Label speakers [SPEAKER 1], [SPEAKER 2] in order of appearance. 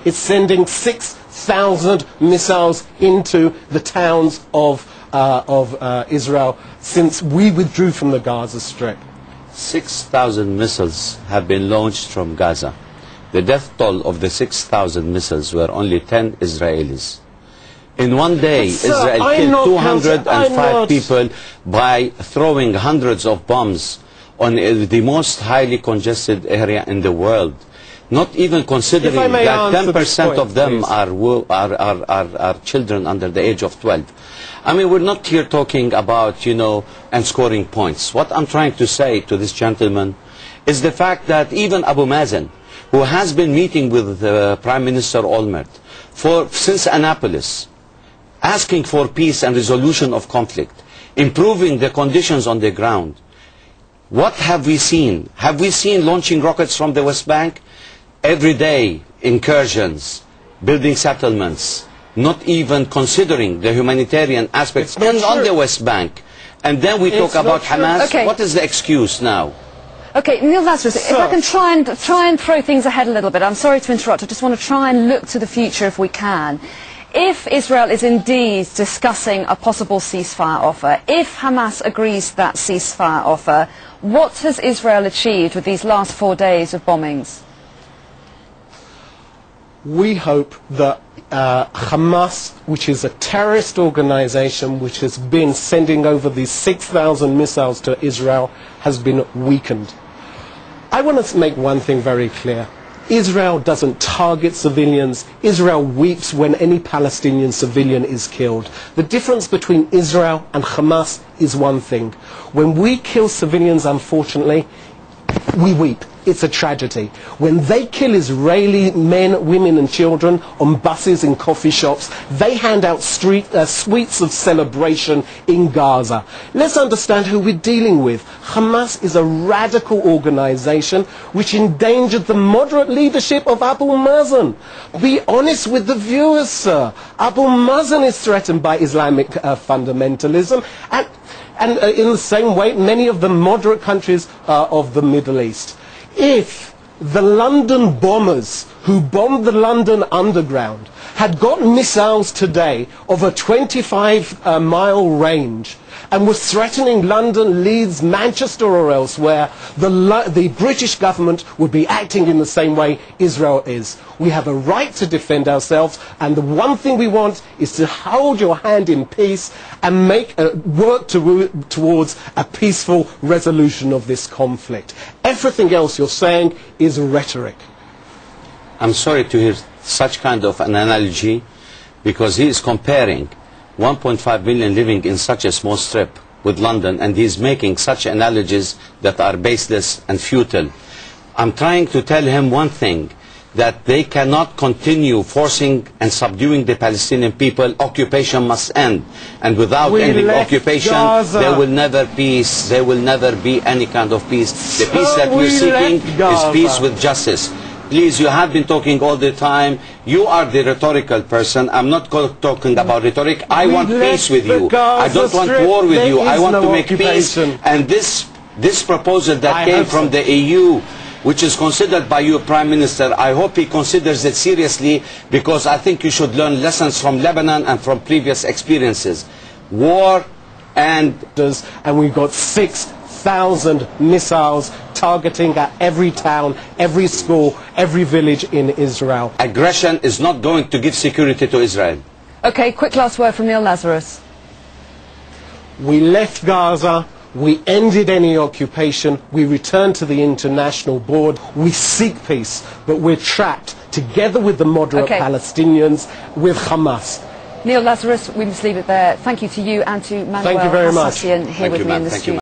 [SPEAKER 1] It's sending 6,000 missiles into the towns of Israel since we withdrew from the Gaza Strip.
[SPEAKER 2] 6,000 missiles have been launched from Gaza. The death toll of the 6,000 missiles were only 10 Israelis. In one day, Israel killed 205 people by throwing hundreds of bombs on the most highly congested area in the world. Not even considering that 10% of them are children under the age of 12. I mean, we're not here talking about, and scoring points. What I'm trying to say to this gentleman is the fact that even Abu Mazen, who has been meeting with Prime Minister Olmert since Annapolis, asking for peace and resolution of conflict, improving the conditions on the ground, what have we seen? Have we seen launching rockets from the West Bank? Every day, incursions, building settlements, not even considering the humanitarian aspects on the West Bank. And then we talk about Hamas.
[SPEAKER 3] Okay.
[SPEAKER 2] What is the excuse now?
[SPEAKER 3] Okay, Neil Lazarus, if I can try and throw things ahead a little bit. I'm sorry to interrupt. I just want to try and look to the future if we can. If Israel is indeed discussing a possible ceasefire offer, if Hamas agrees to that ceasefire offer, what has Israel achieved with these last 4 days of bombings?
[SPEAKER 1] We hope that Hamas, which is a terrorist organization which has been sending over these 6,000 missiles to Israel, has been weakened. I want to make one thing very clear. Israel doesn't target civilians. Israel weeps when any Palestinian civilian is killed. The difference between Israel and Hamas is one thing. When we kill civilians, unfortunately, we weep. It's a tragedy. When they kill Israeli men, women and children on buses and coffee shops, they hand out sweets of celebration in Gaza. Let's understand who we're dealing with. Hamas is a radical organization which endangered the moderate leadership of Abu Mazen. Be honest with the viewers, sir. Abu Mazen is threatened by Islamic fundamentalism and in the same way many of the moderate countries of the Middle East. If the London bombers who bombed the London Underground had got missiles today of a 25-mile range and was threatening London, Leeds, Manchester or elsewhere, the British government would be acting in the same way Israel is. We have a right to defend ourselves, and the one thing we want is to hold your hand in peace and work towards a peaceful resolution of this conflict. Everything else you're saying is rhetoric.
[SPEAKER 2] I'm sorry to hear such kind of an analogy, because he is comparing 1.5 million living in such a small strip with London, and he's making such analogies that are baseless and futile. I'm trying to tell him one thing, that they cannot continue forcing and subduing the Palestinian people. Occupation must end, and without ending occupation, there will never peace. There will never be any kind of peace. The peace that we're seeking is peace with justice. Please, you have been talking all the time. You are the rhetorical person. I'm not talking about rhetoric. I want peace with you. I don't want war with you. I want to make peace. And this proposal that came from the EU, which is considered by your Prime Minister, I hope he considers it seriously, because I think you should learn lessons from Lebanon and from previous experiences. War and
[SPEAKER 1] we've got 6,000 missiles targeting at every town, every school, every village in Israel.
[SPEAKER 2] Aggression is not going to give security to Israel.
[SPEAKER 3] Okay, quick last word from Neil Lazarus.
[SPEAKER 1] We left Gaza. We ended any occupation. We returned to the international board. We seek peace, but we're trapped, together with the moderate Palestinians, with Hamas.
[SPEAKER 3] Neil Lazarus, we must leave it there. Thank you to you and to Manuel Assassian here with me in the studio.